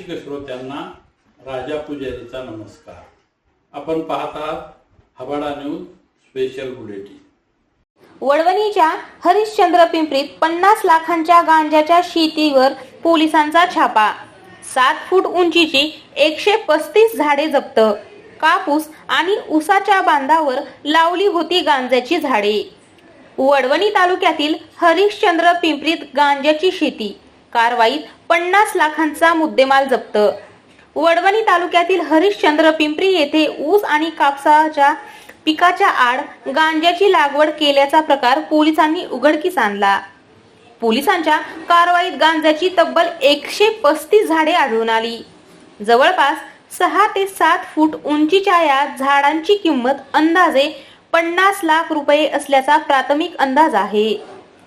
रसिक श्रोत्यांना राजा पुजारीचा नमस्कार। आपण पाहत आहात हबाडा न्यूज स्पेशल बुलेटिन। वडवणीच्या हरिश्चंद्र पिंपरीत 50 लाखांच्या गांजाच्या शेतीवर पोलिसांचा छापा। 7 फूट उंचीची 135 झाडे जप्त। कापूस आणि ऊसाच्या बांधावर लावली होती गांजाची झाडे। वडवणी तालुक्यातील हरिश्चंद्र पिंपरीत गांजाची शेती, कारवाईत 50 लाखांचा मुद्देमाल जप्त। वडवणी तालुक्यातील हरिश्चंद्र पिंपरी येथे ऊस आणि कापसाच्या पिकाच्या आड गांजाची लागवड केल्याचा प्रकार पोलिसांनी उघडकीस आणला। पोलिसांच्या कारवाईत गांजाची तब्बल 135 झाडे आढळून आली। जवळपास 6 ते 7 फूट उंचीच्या या झाडांची किंमत अंदाजे 50 लाख रुपये असल्याचा प्राथमिक अंदाज आहे।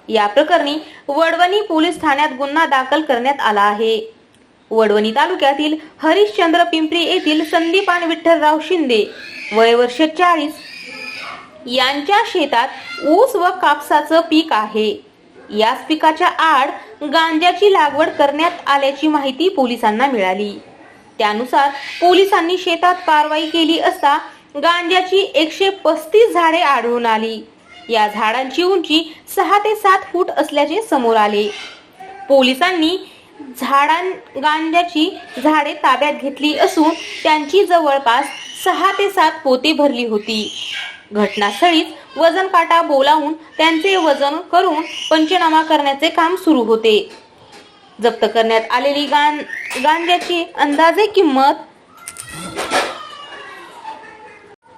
या प्रकरणी वडवणी पोलीस ठाण्यात गुन्हा दाखल करण्यात आला आहे। वडवणी तालुक्यातील हरिश्चंद्र पिंपरी येथील संदीपान विठ्ठलराव शिंदे वय वर्ष 40 यांच्या शेतात ऊस व कापसाचं पीक आहे। याच पिकाच्या आड गांजाची लागवड करण्यात आल्याची माहिती पोलिसांना मिळाली। त्यानुसार पोलिसांनी शेतात कारवाई केली असता गांजाची 135 झाडे आढळून आली। या झाडांची उंची 6 ते 7 फूट असल्याचे समोर आले। पोलिसांनी गांजाची झाडे ताब्यात घेतली असून त्यांची जवळपास 6 ते 7 पोती भरली होती। घटनास्थळीच वजन काटा बोलावून त्यांचे वजन करून पंचनामा करण्याचे काम सुरू होते। जप्त करण्यात आलेली गांजाची अंदाजे किंमत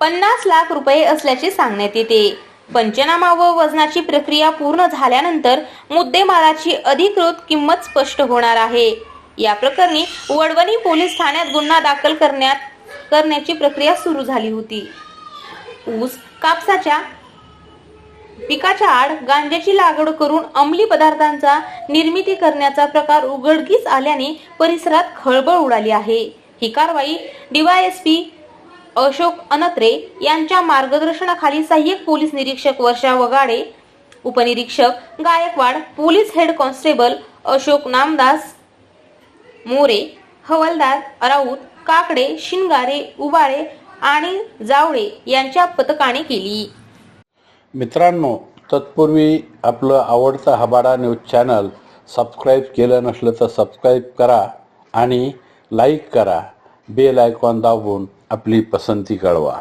50 लाख रुपये असल्याचे सांगण्यात येते। पंचनामा व वजनाची प्रक्रिया पूर्ण झाल्यानंतर मुद्देमालाची अधिकृत किंमत स्पष्ट होणार आहे। या प्रकरणी वडवणी पोलीस ठाण्यात गुन्हा दाखल करण्याची प्रक्रिया सुरू झाली होती। ऊस कापसाच्या पिकाच्या आड गांजाची लागवड करून अंमली पदार्थांचा निर्मिती करण्याचा प्रकार उघडकीस आल्याने परिसरात खळबळ उडाली आहे। ही कारवाई DYSP अशोक अनत्रे यांच्या मार्गदर्शनाखाली सहाय्यक पोलीस निरीक्षक वर्षा वगाडे, उपनिरीक्षक Gaikwad, police head constable Ashok Namdas More, हवालदार राऊत, काकडे, शिंगारे, उबाळे आणि जावळे यांच्या पथकाने केली। मित्रांनो, तत्पूर्वी आपलं आवडतं हबाडा न्यूज चॅनल सबस्क्राईब केलं नसलं तर सबस्क्राईब करा आणि लाईक करा। बेल आयकॉन दाबून आपली पसंती कळवा।